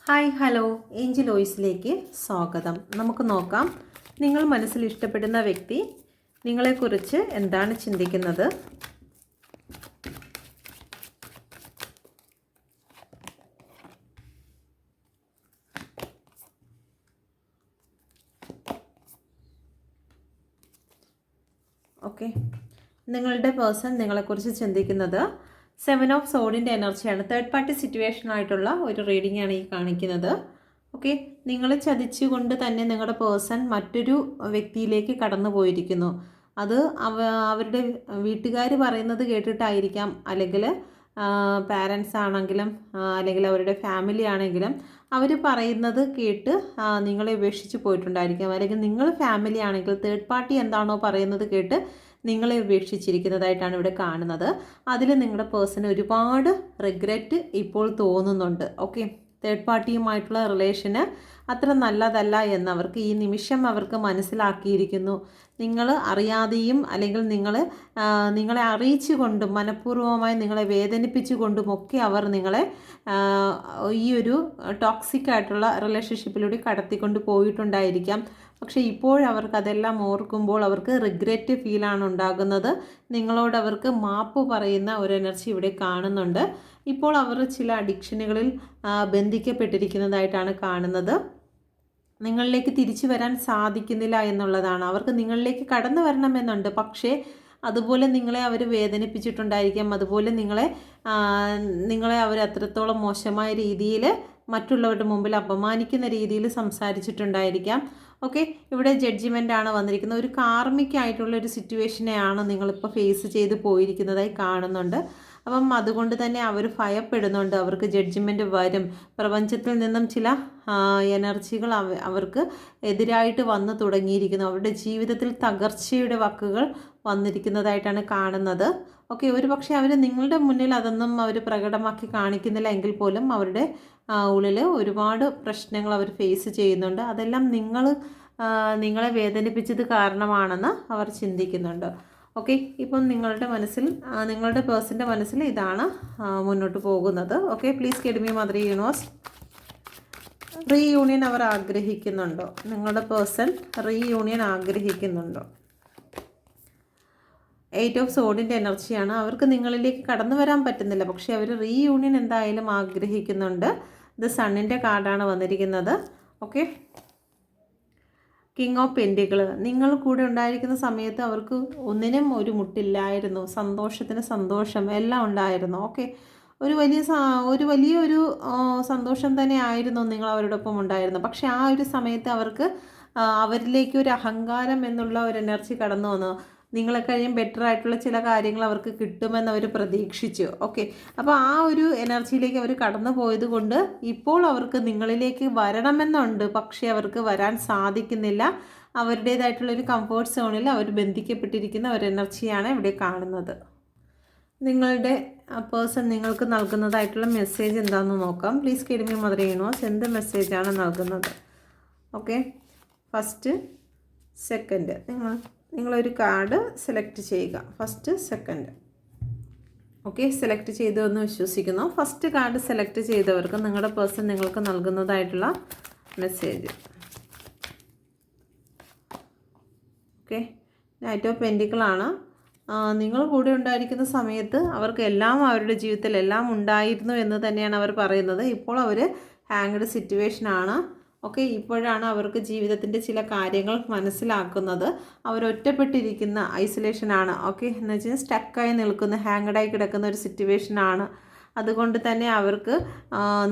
Hi hello Angel വോയിസിലേക്ക് സ്വാഗതം. നമുക്ക് നോക്കാം, നിങ്ങൾ മനസ്സിൽ ഇഷ്ടപ്പെടുന്ന വ്യക്തി നിങ്ങളെക്കുറിച്ച് എന്താണ് ചിന്തിക്കുന്നത്. ഓക്കെ, നിങ്ങളുടെ പേഴ്സൺ നിങ്ങളെക്കുറിച്ച് ചിന്തിക്കുന്നത് 7 ഓഫ് സോഡിൻ്റെ എനർജിയാണ്. തേർഡ് പാർട്ടി സിറ്റുവേഷൻ ആയിട്ടുള്ള ഒരു റീഡിംഗ് ആണ് ഈ കാണിക്കുന്നത്. ഓക്കെ, നിങ്ങളെ ചതിച്ചുകൊണ്ട് തന്നെ നിങ്ങളുടെ പേഴ്സൺ മറ്റൊരു വ്യക്തിയിലേക്ക് കടന്നു പോയിരിക്കുന്നു. അത് അവരുടെ വീട്ടുകാർ പറയുന്നത് കേട്ടിട്ടായിരിക്കാം, അല്ലെങ്കിൽ പാരൻസ് ആണെങ്കിലും അല്ലെങ്കിൽ അവരുടെ ഫാമിലി ആണെങ്കിലും അവർ പറയുന്നത് കേട്ട് നിങ്ങളെ ഉപേക്ഷിച്ച് പോയിട്ടുണ്ടായിരിക്കാം. അല്ലെങ്കിൽ നിങ്ങൾ ഫാമിലി ആണെങ്കിൽ തേർഡ് പാർട്ടി എന്താണോ പറയുന്നത് കേട്ട് നിങ്ങളെ ഉപേക്ഷിച്ചിരിക്കുന്നതായിട്ടാണ് ഇവിടെ കാണുന്നത്. അതിൽ നിങ്ങളുടെ പേഴ്സണ് ഒരുപാട് റിഗ്രറ്റ് ഇപ്പോൾ തോന്നുന്നുണ്ട്. ഓക്കെ, തേർഡ് പാർട്ടിയുമായിട്ടുള്ള റിലേഷന് അത്ര നല്ലതല്ല എന്നവർക്ക് ഈ നിമിഷം അവർക്ക് മനസ്സിലാക്കിയിരിക്കുന്നു. നിങ്ങൾ അറിയാതെയും അല്ലെങ്കിൽ നിങ്ങളെ അറിയിച്ചുകൊണ്ടും മനഃപൂർവ്വമായി നിങ്ങളെ വേദനിപ്പിച്ചുകൊണ്ടുമൊക്കെ അവർ നിങ്ങളെ ഈ ഒരു ടോക്സിക് ആയിട്ടുള്ള റിലേഷൻഷിപ്പിലൂടെ കടത്തിക്കൊണ്ട് പോയിട്ടുണ്ടായിരിക്കാം. പക്ഷേ ഇപ്പോഴവർക്ക് അതെല്ലാം ഓർക്കുമ്പോൾ അവർക്ക് റിഗ്രറ്റ് ഫീലാണ് ഉണ്ടാകുന്നത്. നിങ്ങളോട് അവർക്ക് മാപ്പ് പറയുന്ന ഒരു എനർജി ഇവിടെ കാണുന്നുണ്ട്. ഇപ്പോൾ അവർ ചില അഡിക്ഷനുകളിൽ ബന്ധിക്കപ്പെട്ടിരിക്കുന്നതായിട്ടാണ് കാണുന്നത്. നിങ്ങളിലേക്ക് തിരിച്ചു വരാൻ സാധിക്കുന്നില്ല എന്നുള്ളതാണ്. അവർക്ക് നിങ്ങളിലേക്ക് കടന്നു വരണമെന്നുണ്ട്, പക്ഷേ അതുപോലെ നിങ്ങളെ അവർ വേദനിപ്പിച്ചിട്ടുണ്ടായിരിക്കാം. അതുപോലെ നിങ്ങളെ അവർ അത്രത്തോളം മോശമായ രീതിയിൽ മറ്റുള്ളവരുടെ മുമ്പിൽ അപമാനിക്കുന്ന രീതിയിൽ സംസാരിച്ചിട്ടുണ്ടായിരിക്കാം. ഓക്കെ, ഇവിടെ ജഡ്ജിമെൻ്റ് ആണ് വന്നിരിക്കുന്നത്. ഒരു കാർമിക് ആയിട്ടുള്ള ഒരു സിറ്റുവേഷനെയാണ് നിങ്ങളിപ്പോൾ ഫേസ് ചെയ്ത് പോയിരിക്കുന്നതായി കാണുന്നുണ്ട്. അപ്പം അതുകൊണ്ട് തന്നെ അവർ ഭയപ്പെടുന്നുണ്ട്. അവർക്ക് ജഡ്ജിമെൻറ്റ് വരും. പ്രപഞ്ചത്തിൽ നിന്നും ചില എനർജികൾ അവർക്ക് എതിരായിട്ട് വന്നു തുടങ്ങിയിരിക്കുന്നു. അവരുടെ ജീവിതത്തിൽ തകർച്ചയുടെ വാക്കുകൾ വന്നിരിക്കുന്നതായിട്ടാണ് കാണുന്നത്. ഓക്കെ, ഒരു പക്ഷേ അവർ നിങ്ങളുടെ മുന്നിൽ അതൊന്നും അവർ പ്രകടമാക്കി കാണിക്കുന്നില്ല എങ്കിൽ പോലും അവരുടെ ഉള്ളിൽ ഒരുപാട് പ്രശ്നങ്ങൾ അവർ ഫേസ് ചെയ്യുന്നുണ്ട്. അതെല്ലാം നിങ്ങളെ വേദനിപ്പിച്ചത് കാരണമാണെന്ന് അവർ ചിന്തിക്കുന്നുണ്ട്. ഓക്കെ, ഇപ്പം നിങ്ങളുടെ പേഴ്സൻ്റെ മനസ്സിൽ ഇതാണ് മുന്നോട്ട് പോകുന്നത്. Okay, please guide me mother universe. Reunion അവർ ആഗ്രഹിക്കുന്നുണ്ടോ? നിങ്ങളുടെ പേഴ്സൺ റീയൂണിയൻ ആഗ്രഹിക്കുന്നുണ്ടോ? 8 ഓഫ് സോഡിൻ്റെ എനർജിയാണ്. അവർക്ക് നിങ്ങളിലേക്ക് കടന്നു വരാൻ പറ്റുന്നില്ല, പക്ഷേ അവർ റീയൂണിയൻ എന്തായാലും ആഗ്രഹിക്കുന്നുണ്ട്. ഇത് സണ്ണിൻ്റെ കാർഡാണ് വന്നിരിക്കുന്നത്. Okay, king of pentacle. നിങ്ങൾ കൂടെ ഉണ്ടായിരിക്കുന്ന സമയത്ത് അവർക്ക് ഒന്നിനും ഒരു മുട്ടില്ലായിരുന്നു. സന്തോഷത്തിന് സന്തോഷം എല്ലാം ഉണ്ടായിരുന്നു. ഓക്കെ, ഒരു വലിയൊരു സന്തോഷം തന്നെ ആയിരുന്നു നിങ്ങൾ അവരോടൊപ്പം ഉണ്ടായിരുന്നു. പക്ഷേ ആ ഒരു സമയത്ത് അവരിലേക്ക് ഒരു അഹങ്കാരം എന്നുള്ള ഒരു എനർജി കടന്നു വന്നു. നിങ്ങളെ കഴിയും ബെറ്റർ ആയിട്ടുള്ള ചില കാര്യങ്ങൾ അവർക്ക് കിട്ടുമെന്ന് അവർ പ്രതീക്ഷിച്ചു. ഓക്കെ, അപ്പോൾ ആ ഒരു എനർജിയിലേക്ക് അവർ കടന്നു പോയത് കൊണ്ട് ഇപ്പോൾ അവർക്ക് നിങ്ങളിലേക്ക് വരണമെന്നുണ്ട്, പക്ഷേ അവർക്ക് വരാൻ സാധിക്കുന്നില്ല. അവരുടേതായിട്ടുള്ളൊരു കംഫേർട്ട് സോണിൽ അവർ ബന്ധിക്കപ്പെട്ടിരിക്കുന്ന ഒരു എനർജിയാണ് ഇവിടെ കാണുന്നത്. നിങ്ങളുടെ പേഴ്സൺ നിങ്ങൾക്ക് നൽകുന്നതായിട്ടുള്ള മെസ്സേജ് എന്താണെന്ന് നോക്കാം. Please guide me mother universe. എന്ത് മെസ്സേജാണ് നൽകുന്നത്? ഓക്കെ, ഫസ്റ്റ് സെക്കൻഡ് നിങ്ങളൊരു കാർഡ് സെലക്ട് ചെയ്യുക. First second. ഓക്കെ, സെലക്ട് ചെയ്തു എന്ന് വിശ്വസിക്കുന്നു. ഫസ്റ്റ് കാർഡ് സെലക്ട് ചെയ്തവർക്ക് നിങ്ങളുടെ പേഴ്സൺ നിങ്ങൾക്ക് നൽകുന്നതായിട്ടുള്ള മെസ്സേജ്. ഓക്കെ, നൈറ്റ് ഓഫ് പെൻറ്റിക്കിളാണ്. നിങ്ങൾ കൂടെ ഉണ്ടായിരിക്കുന്ന സമയത്ത് അവർക്ക് എല്ലാം അവരുടെ ജീവിതത്തിൽ എല്ലാം ഉണ്ടായിരുന്നു എന്ന് തന്നെയാണ് അവർ പറയുന്നത്. ഇപ്പോൾ അവർ ഹാങ്ഡ് സിറ്റുവേഷനാണ്. ഓക്കെ, ഇപ്പോഴാണ് അവർക്ക് ജീവിതത്തിൻ്റെ ചില കാര്യങ്ങൾ മനസ്സിലാക്കുന്നത്. അവരൊറ്റപ്പെട്ടിരിക്കുന്ന ഐസൊലേഷനാണ്. ഓക്കെ, എന്ന് വെച്ചാൽ സ്റ്റക്കായി നിൽക്കുന്ന ഹാങ്ഡായി കിടക്കുന്ന ഒരു സിറ്റുവേഷനാണ്. അതുകൊണ്ട് തന്നെ അവർക്ക്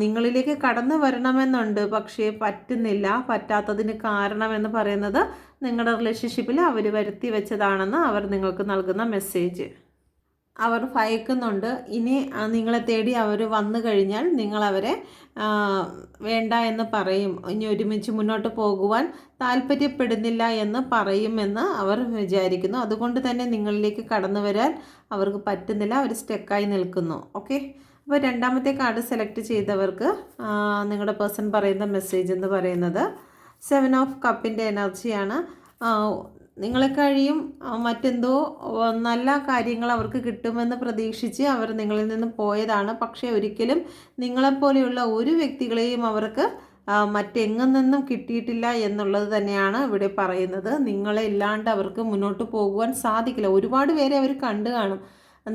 നിങ്ങളിലേക്ക് കടന്നു വരണമെന്നുണ്ട്, പക്ഷേ പറ്റുന്നില്ല. പറ്റാത്തതിന് കാരണമെന്ന് പറയുന്നത് നിങ്ങളുടെ റിലേഷൻഷിപ്പിൽ അവർ വരുത്തി വെച്ചതാണെന്ന് അവർ നിങ്ങൾക്ക് നൽകുന്ന മെസ്സേജ്. അവർ ഭയക്കുന്നുണ്ട്. ഇനി നിങ്ങളെ തേടി അവർ വന്നു കഴിഞ്ഞാൽ നിങ്ങളവരെ വേണ്ട എന്ന് പറയും. ഇനി ഒരുമിച്ച് മുന്നോട്ട് പോകുവാൻ താല്പര്യപ്പെടുന്നില്ല എന്ന് പറയുമെന്ന് അവർ വിചാരിക്കുന്നു. അതുകൊണ്ട് തന്നെ നിങ്ങളിലേക്ക് കടന്നു വരാൻ അവർക്ക് പറ്റുന്നില്ല. അവർ സ്റ്റക്കായി നിൽക്കുന്നു. ഓക്കെ, അപ്പോൾ രണ്ടാമത്തെ കാർഡ് സെലക്ട് ചെയ്തവർക്ക് നിങ്ങളുടെ പേഴ്സൺ പറയുന്ന മെസ്സേജ് എന്ന് പറയുന്നത് 7 ഓഫ് കപ്പിൻ്റെ എനർജിയാണ്. നിങ്ങളെക്കഴിയും മറ്റെന്തോ നല്ല കാര്യങ്ങൾ അവർക്ക് കിട്ടുമെന്ന് പ്രതീക്ഷിച്ച് അവർ നിങ്ങളിൽ നിന്ന് പോയതാണ്. പക്ഷേ ഒരിക്കലും നിങ്ങളെപ്പോലെയുള്ള ഒരു വ്യക്തികളെയും അവർക്ക് മറ്റെങ്ങും നിന്നും കിട്ടിയിട്ടില്ല എന്നുള്ളത് തന്നെയാണ് ഇവിടെ പറയുന്നത്. നിങ്ങളെ ഇല്ലാണ്ട് അവർക്ക് മുന്നോട്ട് പോകുവാൻ സാധിക്കില്ല. ഒരുപാട് പേരെ അവർ കണ്ടു കാണും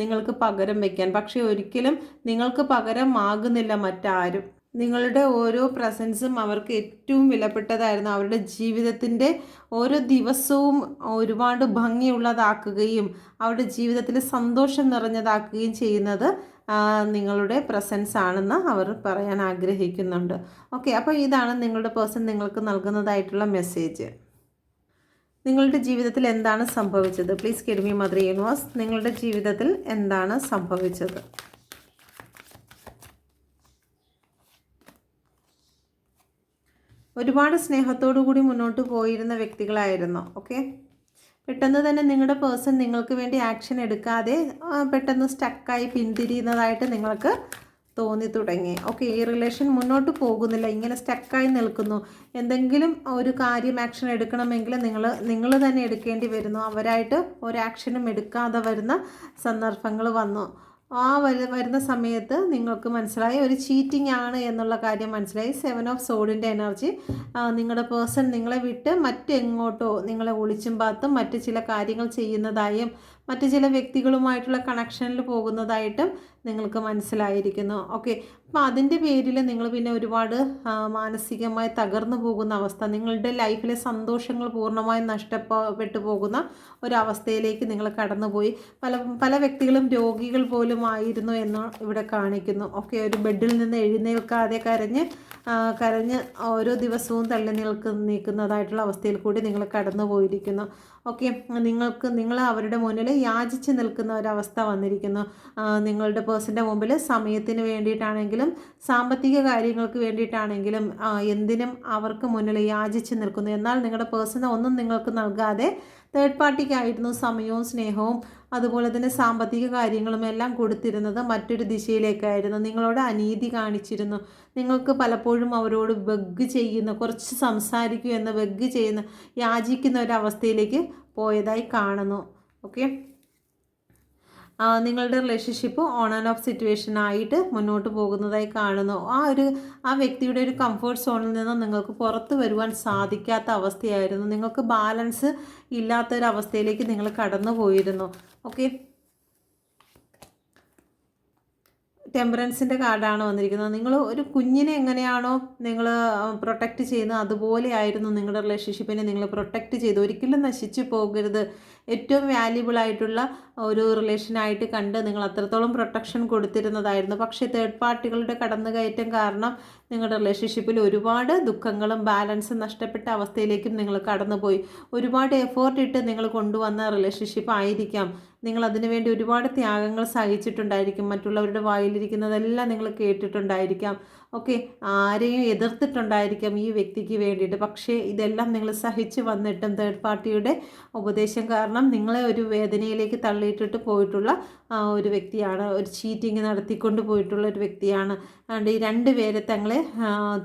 നിങ്ങൾക്ക് പകരം വയ്ക്കാൻ, പക്ഷേ ഒരിക്കലും നിങ്ങൾക്ക് പകരമാകുന്നില്ല മറ്റാരും. നിങ്ങളുടെ ഓരോ പ്രസൻസും അവർക്ക് ഏറ്റവും വിലപ്പെട്ടതായിരുന്നു. അവരുടെ ജീവിതത്തിൻ്റെ ഓരോ ദിവസവും ഒരുപാട് ഭംഗിയുള്ളതാക്കുകയും അവരുടെ ജീവിതത്തിൽ സന്തോഷം നിറഞ്ഞതാക്കുകയും ചെയ്യുന്നത് നിങ്ങളുടെ പ്രസൻസ് ആണെന്ന് അവർ പറയാൻ ആഗ്രഹിക്കുന്നുണ്ട്. ഓക്കെ, അപ്പോൾ ഇതാണ് നിങ്ങളുടെ പേഴ്സൺ നിങ്ങൾക്ക് നൽകുന്നതായിട്ടുള്ള മെസ്സേജ്. നിങ്ങളുടെ ജീവിതത്തിൽ എന്താണ് സംഭവിച്ചത്? Please give me mother universe. നിങ്ങളുടെ ജീവിതത്തിൽ എന്താണ് സംഭവിച്ചത്? ഒരുപാട് സ്നേഹത്തോടു കൂടി മുന്നോട്ട് പോയിരുന്ന വ്യക്തികളായിരുന്നു. ഓക്കെ, പെട്ടെന്ന് തന്നെ നിങ്ങളുടെ പേഴ്സൺ നിങ്ങൾക്ക് വേണ്ടി ആക്ഷൻ എടുക്കാതെ പെട്ടെന്ന് സ്റ്റക്കായി പിന്തിരിയുന്നതായിട്ട് നിങ്ങൾക്ക് തോന്നി തുടങ്ങി. ഓക്കെ, ഈ റിലേഷൻ മുന്നോട്ട് പോകുന്നില്ല, ഇങ്ങനെ സ്റ്റക്കായി നിൽക്കുന്നു. എന്തെങ്കിലും ഒരു കാര്യം ആക്ഷൻ എടുക്കണമെങ്കിൽ നിങ്ങൾ തന്നെ എടുക്കേണ്ടി വരുന്നു. അവരായിട്ട് ഒരു ആക്ഷനും എടുക്കാതെ വരുന്ന സന്ദർഭങ്ങൾ വന്നു. ആ വരുന്ന സമയത്ത് നിങ്ങൾക്ക് മനസ്സിലായി ഒരു ചീറ്റിംഗ് ആണ് എന്നുള്ള കാര്യം മനസ്സിലായി. 7 ഓഫ് സോഡിൻ്റെ എനർജി. നിങ്ങളുടെ പേഴ്സൺ നിങ്ങളെ വിട്ട് മറ്റെങ്ങോട്ടോ നിങ്ങളെ ഒളിച്ചും പാത്തും മറ്റ് ചില കാര്യങ്ങൾ ചെയ്യുന്നതായും മറ്റ് ചില വ്യക്തികളുമായിട്ടുള്ള കണക്ഷനിൽ പോകുന്നതായിട്ടും നിങ്ങൾക്ക് മനസ്സിലായിരിക്കുന്നു. ഓക്കെ, അപ്പോൾ അതിൻ്റെ പേരിൽ നിങ്ങൾ പിന്നെ ഒരുപാട് മാനസികമായി തകർന്നു പോകുന്ന അവസ്ഥ, നിങ്ങളുടെ ലൈഫിലെ സന്തോഷങ്ങൾ പൂർണ്ണമായും നഷ്ടപ്പെട്ടു പോകുന്ന ഒരവസ്ഥയിലേക്ക് നിങ്ങൾ കടന്നുപോയി. പല വ്യക്തികളും രോഗികൾ പോലും ആയിരുന്നു എന്ന് ഇവിടെ കാണിക്കുന്നു. ഓക്കെ, ഒരു ബെഡിൽ നിന്ന് എഴുന്നേൽക്കാതെ കരഞ്ഞ് ഓരോ ദിവസവും തള്ളി നീക്കുന്നതായിട്ടുള്ള അവസ്ഥയിൽ കൂടി നിങ്ങൾ കടന്നു പോയിരിക്കുന്നു. ഓക്കെ, നിങ്ങൾ അവരുടെ മുന്നിൽ യാചിച്ച് നിൽക്കുന്ന ഒരവസ്ഥ വന്നിരിക്കുന്നു. നിങ്ങളുടെ പേഴ്സൻ്റെ മുമ്പിൽ സമയത്തിന് വേണ്ടിയിട്ടാണെങ്കിലും സാമ്പത്തിക കാര്യങ്ങൾക്ക് വേണ്ടിയിട്ടാണെങ്കിലും എന്തിനും അവർക്ക് മുന്നിൽ യാചിച്ച് നിൽക്കുന്നു. എന്നാൽ നിങ്ങളുടെ പേഴ്സണ് ഒന്നും നിങ്ങൾക്ക് നൽകാതെ തേർഡ് പാർട്ടിക്കായിരുന്നു സമയവും സ്നേഹവും അതുപോലെ തന്നെ സാമ്പത്തിക കാര്യങ്ങളും എല്ലാം കൊടുത്തിരുന്നത് മറ്റൊരു ദിശയിലേക്കായിരുന്നു. നിങ്ങളോട് അനീതി കാണിച്ചിരുന്നു. നിങ്ങൾക്ക് പലപ്പോഴും അവരോട് ബഗ് ചെയ്യുന്ന, കുറച്ച് സംസാരിക്കൂ എന്ന് ബഗ് ചെയ്യുന്ന, യാചിക്കുന്ന ഒരവസ്ഥയിലേക്ക് പോയതായി കാണുന്നു. ഓക്കെ, നിങ്ങളുടെ relationship on and of situation ആയിട്ട് മുന്നോട്ട് പോകുന്നതായി കാണുന്നു. ആ വ്യക്തിയുടെ ഒരു കംഫർട്ട് സോണിൽ നിന്ന് നിങ്ങൾക്ക് പുറത്ത് വരുവാൻ സാധിക്കാത്ത അവസ്ഥയായിരുന്നു. നിങ്ങൾക്ക് ബാലൻസ് ഇല്ലാത്തൊരവസ്ഥയിലേക്ക് നിങ്ങൾ കടന്നു പോയിരുന്നു. ഓക്കെ, ടെമ്പറൻസിൻ്റെ കാർഡാണ് വന്നിരിക്കുന്നത്. നിങ്ങൾ ഒരു കുഞ്ഞിനെ എങ്ങനെയാണോ നിങ്ങൾ പ്രൊട്ടക്റ്റ് ചെയ്യുന്നത് അതുപോലെയായിരുന്നു നിങ്ങളുടെ റിലേഷൻഷിപ്പിനെ നിങ്ങൾ പ്രൊട്ടക്റ്റ് ചെയ്ത്. ഒരിക്കലും നശിച്ചു പോകരുത്, ഏറ്റവും വാല്യുബിൾ ആയിട്ടുള്ള ഒരു റിലേഷനായിട്ട് കണ്ട് നിങ്ങൾ അത്രത്തോളം പ്രൊട്ടക്ഷൻ കൊടുത്തിരുന്നതായിരുന്നു. പക്ഷേ തേർഡ് പാർട്ടികളുടെ കടന്നുകയറ്റം കാരണം നിങ്ങളുടെ റിലേഷൻഷിപ്പിൽ ഒരുപാട് ദുഃഖങ്ങളും ബാലൻസും നഷ്ടപ്പെട്ട അവസ്ഥയിലേക്കും നിങ്ങൾ കടന്നുപോയി. ഒരുപാട് എഫേർട്ട് ഇട്ട് നിങ്ങൾ കൊണ്ടുവന്ന റിലേഷൻഷിപ്പ് ആയിരിക്കാം. നിങ്ങൾ അതിനു വേണ്ടി ഒരുപാട് ത്യാഗങ്ങൾ സഹിച്ചിട്ടുണ്ടായിരിക്കും. മറ്റുള്ളവരുടെ വായിലിരിക്കുന്നതെല്ലാം നിങ്ങൾ കേട്ടിട്ടുണ്ടായിരിക്കാം. ഓക്കെ, ആരെയും എതിർത്തിട്ടുണ്ടായിരിക്കാം ഈ വ്യക്തിക്ക് വേണ്ടിയിട്ട്. പക്ഷേ ഇതെല്ലാം നിങ്ങൾ സഹിച്ച് വന്നിട്ടും തേർഡ് പാർട്ടിയുടെ ഉപദേശം കാരണം നിങ്ങളെ ഒരു വേദനയിലേക്ക് തള്ളിയിട്ടിട്ട് പോയിട്ടുള്ള ഒരു വ്യക്തിയാണ്. ഒരു ചീറ്റിങ് നടത്തിക്കൊണ്ട് പോയിട്ടുള്ള ഒരു വ്യക്തിയാണ്. അതുകൊണ്ട് ഈ 2 പേരെ തങ്ങളെ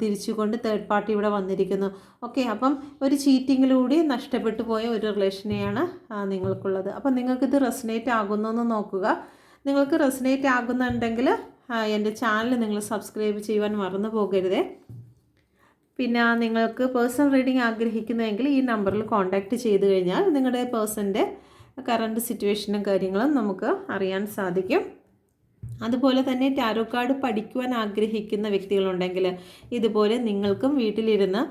തിരിച്ചുകൊണ്ട് തേർഡ് പാർട്ടി ഇവിടെ വന്നിരിക്കുന്നു. ഓക്കെ, അപ്പം ഒരു ചീറ്റിങ്ങിലൂടെ നഷ്ടപ്പെട്ടു പോയ ഒരു റിലേഷനെയാണ് നിങ്ങൾക്കുള്ളത്. അപ്പം നിങ്ങൾക്കിത് റെസനേറ്റ് ആകുന്നതെന്ന് നോക്കുക. നിങ്ങൾക്ക് റെസനേറ്റ് ആകുന്നുണ്ടെങ്കിൽ എൻ്റെ ചാനൽ നിങ്ങൾ സബ്സ്ക്രൈബ് ചെയ്യുവാൻ മറന്നു പോകരുതേ. പിന്നെ നിങ്ങൾക്ക് പേഴ്സണൽ റീഡിംഗ് ആഗ്രഹിക്കുന്നുവെങ്കിൽ ഈ നമ്പറിൽ കോൺടാക്റ്റ് ചെയ്ത് കഴിഞ്ഞാൽ നിങ്ങളുടെ പേഴ്സൻ്റെ കറണ്ട് സിറ്റുവേഷനും കാര്യങ്ങളും നമുക്ക് അറിയാൻ സാധിക്കും. അതുപോലെ തന്നെ ടാരോ കാർഡ് പഠിക്കുവാൻ ആഗ്രഹിക്കുന്ന വ്യക്തികളുണ്ടെങ്കിൽ ഇതുപോലെ നിങ്ങൾക്കും വീട്ടിലിരുന്ന്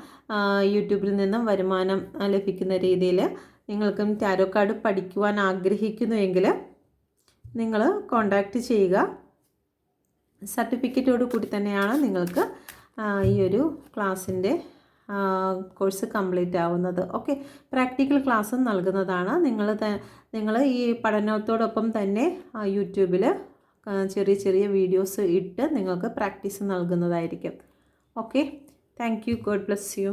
യൂട്യൂബിൽ നിന്നും വരുമാനം ലഭിക്കുന്ന രീതിയിൽ നിങ്ങൾക്കും ടാരോ കാർഡ് പഠിക്കുവാൻ ആഗ്രഹിക്കുന്നുവെങ്കിൽ നിങ്ങൾ കോൺടാക്റ്റ് ചെയ്യുക. സർട്ടിഫിക്കറ്റോട് കൂടി തന്നെയാണ് നിങ്ങൾക്ക് ഈ ഒരു ക്ലാസ്സിൻ്റെ കോഴ്സ് കംപ്ലീറ്റ് ആവുന്നത്. ഓക്കെ, പ്രാക്ടിക്കൽ ക്ലാസ്സും നൽകുന്നതാണ്. നിങ്ങൾ ഈ പഠനത്തോടൊപ്പം തന്നെ യൂട്യൂബിൽ ചെറിയ ചെറിയ വീഡിയോസ് ഇട്ട് നിങ്ങൾക്ക് പ്രാക്ടീസ് നൽകുന്നതായിരിക്കും. Okay, thank you. God bless U.